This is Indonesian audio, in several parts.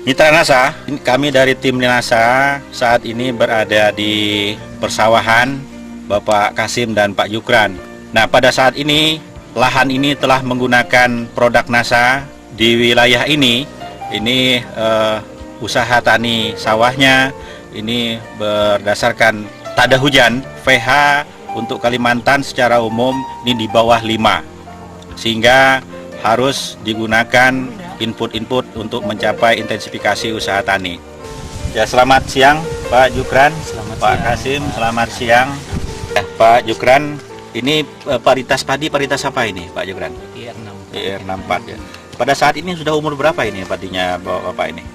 Mitra NASA, kami dari tim NASA saat ini berada di persawahan Bapak Kasim dan Pak Yukran. Nah, pada saat ini lahan ini telah menggunakan produk NASA di wilayah ini. Ini usaha tani sawahnya ini berdasarkan tada hujan. pH untuk Kalimantan secara umum ini di bawah 5, sehingga harus digunakan input-input untuk mencapai intensifikasi usaha tani. Ya, selamat siang Pak Yukran, Pak Kasim, selamat siang. Pak Yukran, ini varietas padi, varietas apa ini Pak Yukran? IR64 ya. Pada saat ini sudah umur berapa ini padinya Bapak ini?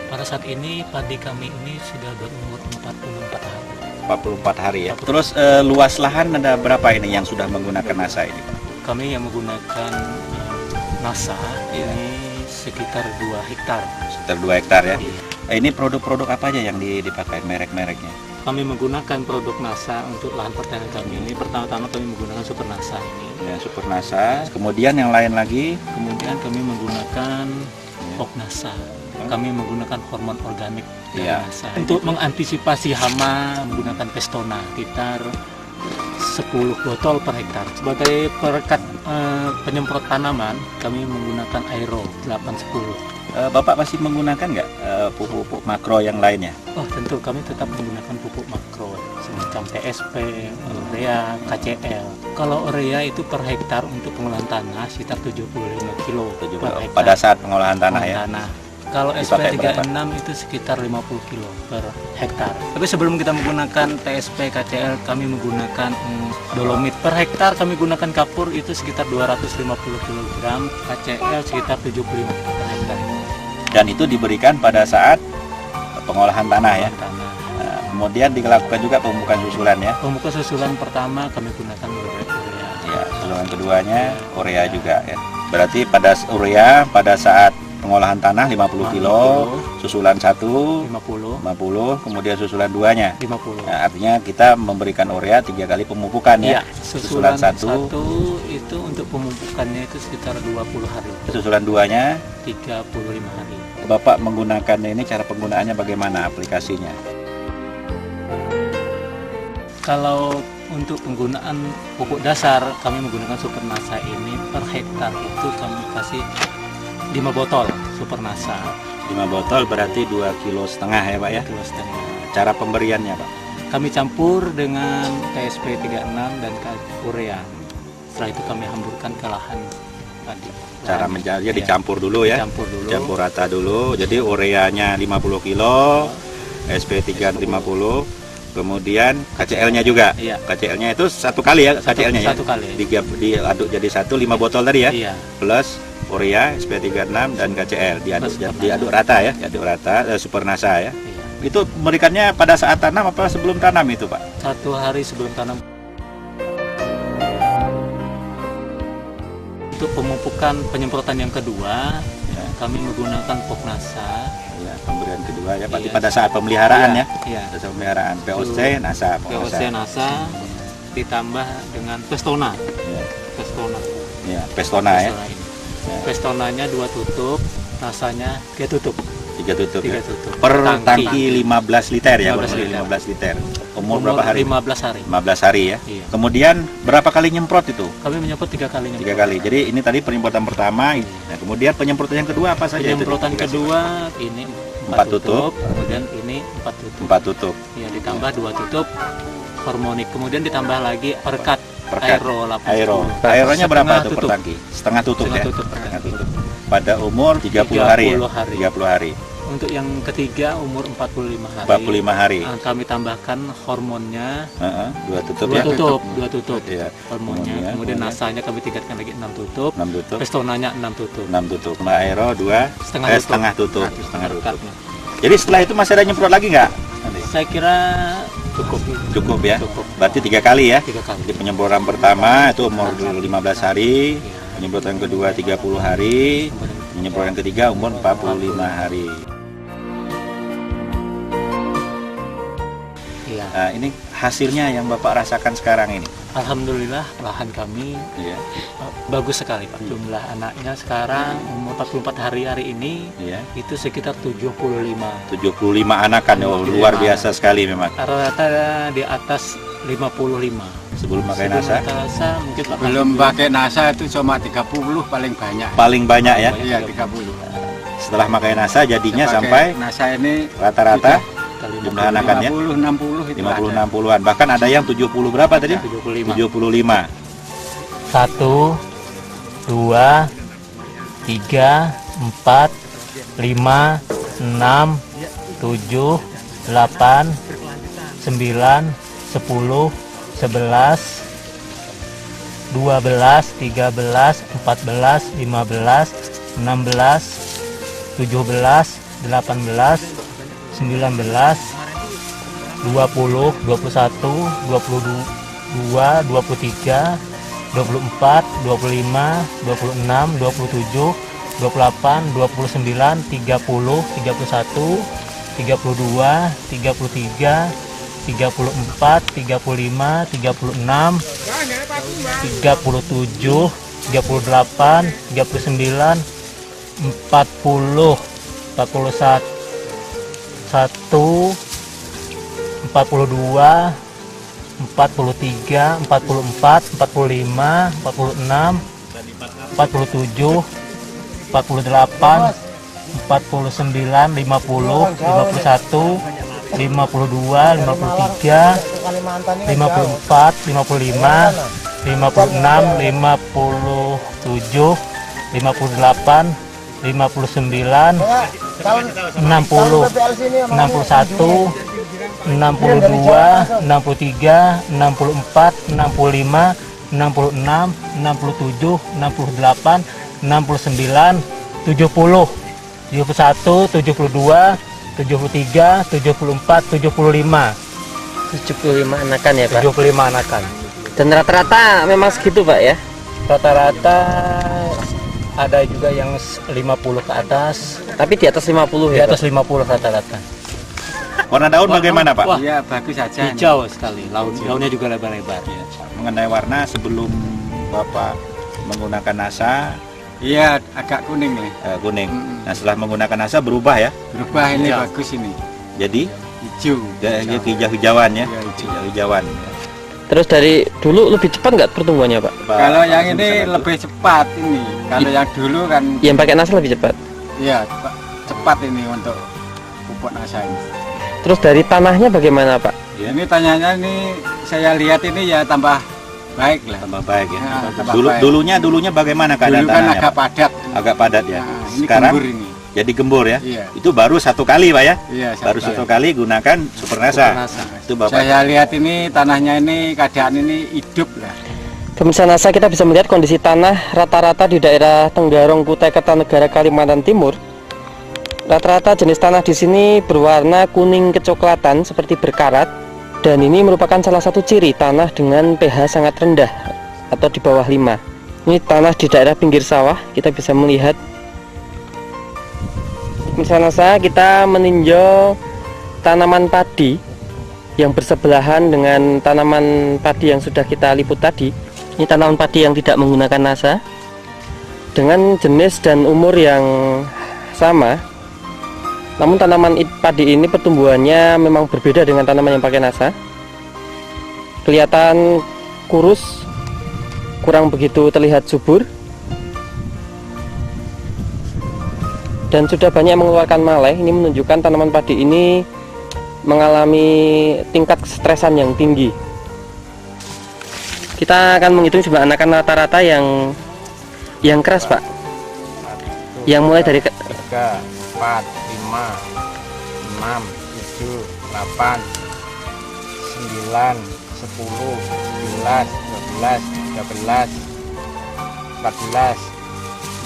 Pada saat ini padi kami ini sudah berumur 44 hari. 44 hari ya. Terus luas lahan ada berapa ini yang sudah menggunakan NASA ini Pak? Kami yang menggunakan NASA ini sekitar 2 hektar. Sekitar 2 hektar ya. Iya. Ini produk-produk apa aja yang dipakai, merek-mereknya? Kami menggunakan produk NASA untuk lahan pertanian kami ini. Pertama-tama kami menggunakan Super NASA ini. Ya, Super NASA. Kemudian yang lain lagi? Kemudian kami menggunakan Oknasa. Kami menggunakan hormon organik dari Iya. NASA. Untuk mengantisipasi hama menggunakan Pestona sekitar 10 botol per hektar. Sebagai perekat penyemprot tanaman, kami menggunakan Aero 810. Bapak masih menggunakan nggak pupuk makro yang lainnya? Oh, tentu kami tetap menggunakan pupuk makro semacam PSP, urea, KCL. Kalau urea itu per hektar untuk pengolahan tanah sekitar 75 kilo per hektar. Pada saat pengolahan tanah ya? Kalau Dipakai SP36 itu sekitar 50 kilo per hektar. Tapi sebelum kita menggunakan TSP KCL, kami menggunakan dolomit. Per hektar kami gunakan kapur itu sekitar 250 kg, KCL sekitar 75 kg per hektar. Dan itu diberikan pada saat pengolahan tanah ya? Tanah. Kemudian dilakukan juga pemupukan susulan ya? Pemupukan susulan pertama kami gunakan urea. Ya, susulan keduanya urea juga ya. Berarti pada urea pada saat pengolahan tanah 50 kilo, susulan 1 50, kemudian susulan 2-nya 50. Nah, artinya kita memberikan urea 3 kali pemupukan ya. Susulan 1 itu untuk pemupukannya itu sekitar 20 hari. Susulan 2-nya 35 hari. Bapak menggunakan ini, cara penggunaannya bagaimana aplikasinya? Kalau untuk penggunaan pupuk dasar kami menggunakan Super NASA ini per hektar itu kami kasih 5 botol Super NASA. 5 botol berarti 2,5 kilo ya Pak ya? 2,5 kilo. Cara pemberiannya Pak? Kami campur dengan TSP 36 dan urea. Setelah itu kami hamburkan ke lahan tadi. Cara menjadinya dicampur dulu ya? Campur dulu. Campur rata dulu. Jadi ureanya 50 kilo, SP3 50, kemudian KCL-nya juga. Iya. KCL-nya itu satu kali ya? KCL-nya ya? Satu kali. Diaduk jadi 5 botol tadi ya? Iya. Plus urea, SP36 dan KCL diaduk rata ya? Diaduk rata, Super NASA ya? Iya. Itu memberikannya pada saat tanam apa sebelum tanam itu Pak? 1 hari sebelum tanam. Untuk pemupukan penyemprotan yang kedua, Ya. kami menggunakan Poknasa. Ya, pemberian kedua ya, berarti Iya. pada saat pemeliharaan ya? Iya. Pada saat pemeliharaan POC, NASA, POC NASA ditambah dengan Pestona. Ya, Pestona. ya, Pestona ya? Pestona ini. Ya. Pestonanya 2 tutup, Nasanya 3 tutup. 3 tutup ya? 3 tutup. Per tangki 15 liter ya? 15 liter. 15 liter. Umur berapa hari? 15 hari. 15 hari ya? Iya. Kemudian berapa kali nyemprot itu? Kami menyemprot 3 kali 3 kali. Jadi ini tadi penyemprotan pertama. Nah, kemudian penyemprotan yang kedua apa saja? Penyemprotan kedua ini 4 tutup. kemudian ini 4 tutup. 4 tutup. Ya, ditambah 2 tutup hormonik. Kemudian ditambah lagi perkat Perkat. Aero 80. Aero. Aeronya berapa Setengah itu per tutup. tangki? Setengah tutup Setengah ya? tutup per Setengah tangki. tutup. Pada umur 30 hari ya? 30 hari. 30 hari. Untuk yang ketiga umur 45 hari. 45 hari. Kami tambahkan hormonnya 2 tutup 2 ya? tutup, 2 tutup. Iya. Hormonnya. Kemudian nasanya kami tingkatkan lagi 6 tutup. 6 tutup. Pestonanya 6 tutup. 6 tutup. Mbak Aero 2 Setengah tutup. setengah tutup. Perkatnya. Jadi setelah itu masih ada nyemprot lagi nggak? Nanti? Saya kira cukup. Cukup ya? Cukup. Berarti 3 kali ya? 3 kali. Jadi penyemprotan pertama itu umur 15 hari, Iya. penyemprotan kedua 30 hari, penyemprotan ketiga umur 45 hari. Iya. Nah, ini hasilnya yang Bapak rasakan sekarang ini. Alhamdulillah lahan kami Iya. bagus sekali Pak. Jumlah anaknya sekarang umur 44 hari ini Iya. itu sekitar 75. 75 anakan, oh, luar biasa sekali memang. Rata-rata di atas 55. Sebelum pakai NASA Sebelum NASA mungkin 80. Belum pakai NASA itu cuma 30 paling banyak. paling banyak ya. Iya 30. Setelah pakai NASA jadinya Pakai sampai NASA ini rata-rata Kali jumlah anakan ya 50 60 itu 50-60-an. Bahkan ada yang 70 berapa tadi? 75. 75. 1, 2, 3, 4, 5, 6, 7, 8, 9, 10, 11, 12, 13, 14, 15, 16, 17, 18, 19, 20, 21, 22, 23, 24, 25, 26, 27, 28, 29, 30, 31, 32, 33, 34, 35, 36, 37, 38, 39, 40, 41, 42, 43, 44, 45, 46, 47, 48, 49, 50, 51, 52, 53, 54, 55, 56, 57, 58, 59, 60, 61, 62, 63, 64, 65, 66, 67, 68, 69, 70, 71, 72, 73, 74, 75. 75 anakan ya Pak. 75 anakan. Dan rata-rata memang segitu Pak ya. Rata-rata ada juga yang 50 ke atas, Tapi di atas 50 di ya atas Pak. 50 rata-rata. Warna daun bagaimana Pak? Wah, Iya bagus saja. hijau sekali, daunnya juga lebar-lebar. Mengenai warna sebelum Bapak menggunakan NASA Iya agak kuning nih. kuning. Mm-mm. Nah, setelah menggunakan NASA berubah ya. Berubah ini Hijau. bagus ini. Jadi Hijau. hijau-hijauan ya. Iya, hijau. Hijau-hijauan. Terus dari dulu lebih cepat nggak pertumbuhannya Pak? Kalau yang ini Bisa bantu. lebih cepat ini. Kalau yang dulu kan Yang pakai NASA lebih cepat. iya cepat ini untuk pupuk NASA ini. Terus dari tanahnya bagaimana Pak? Ya. Ini tanyanya ini saya lihat ini ya tambah baik lah. Tambah baik ya. Ya, tambah Dulu baik. dulunya bagaimana keadaan Dulu kan tanahnya? agak Pak? padat. Agak padat ya. Nah, ini Sekarang gembur ini. jadi gembur ya. Iya. Itu baru satu kali Pak ya. Iya, Baru satu kali gunakan Super NASA. Itu Bapak. Saya lihat ini tanahnya ini keadaan ini hidup lah. Pemirsa NASA, kita bisa melihat kondisi tanah rata-rata di daerah Tenggarong, Kutai Kartanegara, Kalimantan Timur. Rata-rata jenis tanah di sini berwarna kuning kecoklatan seperti berkarat, dan ini merupakan salah satu ciri tanah dengan pH sangat rendah atau di bawah 5. Ini tanah di daerah pinggir sawah, kita bisa melihat. Pemirsa NASA, kita meninjau tanaman padi yang bersebelahan dengan tanaman padi yang sudah kita liput tadi. Ini tanaman padi yang tidak menggunakan NASA dengan jenis dan umur yang sama. Namun tanaman padi ini pertumbuhannya memang berbeda dengan tanaman yang pakai NASA. Kelihatan kurus, kurang begitu terlihat subur, dan sudah banyak mengeluarkan malai. Ini menunjukkan tanaman padi ini mengalami tingkat kesetresan yang tinggi. Kita akan menghitung jumlah anakan rata-rata yang keras Pak. Yang mulai dari 3, 4, 5, 6, 7, 8, 9, 10, 11, 12, 13, 14,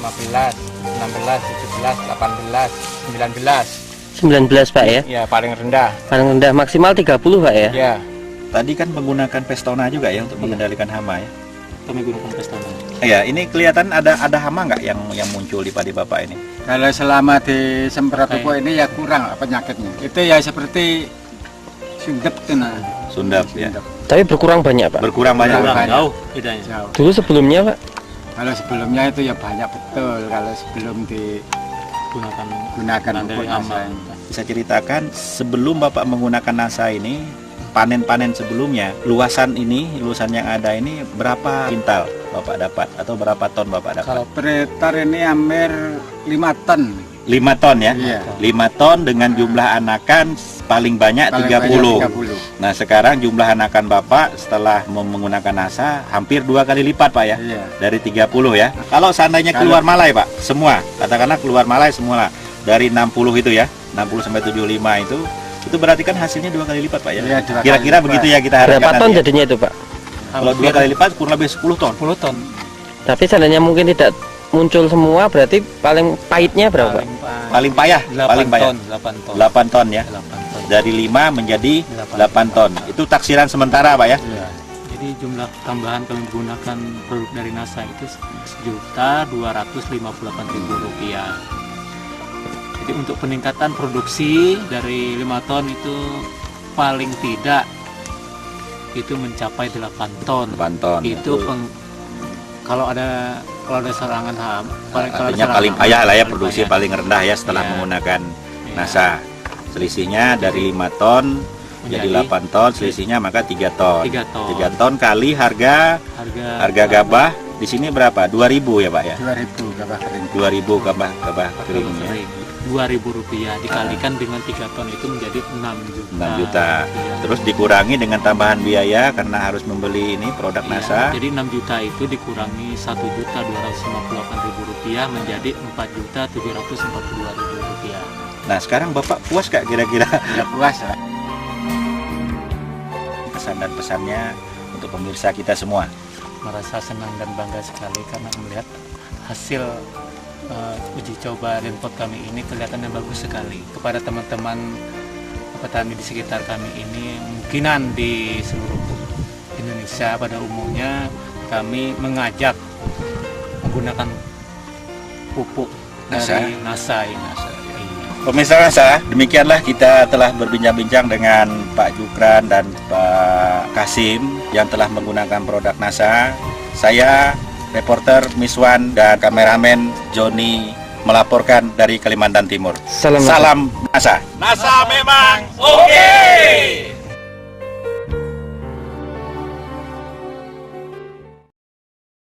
15, 16, 17, 18, 19. 19 Pak ya. Ya paling rendah. Paling rendah maksimal 30 Pak ya. Ya. Tadi kan menggunakan Pestona juga ya untuk mengendalikan hama ya. Kami gunakan pestana. Ya, ini kelihatan ada hama nggak yang muncul di padi Bapak ini? Kalau selama disemprot pupuk ini ya kurang lah penyakitnya. Itu ya seperti Sundep tuh nah. Sundep ya. Tapi berkurang banyak Pak. Berkurang banyak. Berkurang. Pak. Jauh bedanya. Jauh. Dulu sebelumnya Pak. Kalau sebelumnya itu ya banyak betul kalau sebelum digunakan Gunakan pupuk dari NASA amal. ini. Bisa ceritakan sebelum Bapak menggunakan NASA ini, panen-panen sebelumnya, luasan yang ada ini berapa kintal Bapak dapat atau berapa ton Bapak dapat? Kalau per hektar ini hampir 5 ton. 5 ton ya? Iya. 5 ton dengan jumlah anakan paling banyak Paling 30. banyak 30. Nah sekarang jumlah anakan Bapak setelah menggunakan NASA hampir 2 kali lipat Pak ya? Iya. Dari 30 ya. Kalau seandainya keluar malai Pak, semua, katakanlah keluar malai semua lah, dari 60 itu ya, 60 sampai 75 itu berarti kan hasilnya 2 kali lipat Pak ya? Iya, 2 kali Kira-kira lipat. begitu ya kita harapkan Berapa ton nanti ya. jadinya itu Pak? Kalau 2 kali lipat kurang lebih 10 ton. 10 ton. Tapi seandainya mungkin tidak muncul semua, berarti paling pahitnya berapa? Paling payah, 8 paling payah. ton, 8 ton. 8 ton ya. 8 ton. Dari 5 menjadi 8 8 ton. Itu taksiran sementara Pak ya? Iya. Jadi jumlah tambahan kami menggunakan produk dari NASA itu Rp1.258.000. Jadi untuk peningkatan produksi dari 5 ton itu paling tidak itu mencapai 8 ton. 8 ton. Itu kalau ada serangan HAM, kalau ada Artinya serangan paling HAM, payah lah ya, paling produksi payah. paling rendah ya setelah Iya. menggunakan Iya. NASA. Selisihnya dari 5 ton jadi 8 ton, selisihnya maka 3 ton. 3 ton. 3 ton kali harga gabah di sini berapa? 2.000 ya Pak ya? 2.000 gabah kering. 2.000 gabah kering ya. Rp2.000 dikalikan dengan 3 ton itu menjadi 6 juta. 6 juta. Iya. Terus dikurangi dengan tambahan biaya karena harus membeli ini produk Iya, NASA. jadi 6 juta itu dikurangi Rp1.258.000 menjadi Rp4.742.000. Nah, sekarang Bapak puas gak kira-kira Ya puas lah. kesan dan pesannya untuk pemirsa kita semua? Merasa senang dan bangga sekali karena melihat hasil uji coba Renpot kami ini kelihatannya bagus sekali. Kepada teman-teman petani di sekitar kami ini, mungkinan di seluruh Indonesia pada umumnya, kami mengajak menggunakan pupuk dari NASA ini. Iya. Pemirsa NASA, demikianlah kita telah berbincang-bincang dengan Pak Jukran dan Pak Kasim yang telah menggunakan produk NASA. Saya, reporter Miswan dan kameramen Joni melaporkan dari Kalimantan Timur. Salam. Salam NASA. NASA memang oke.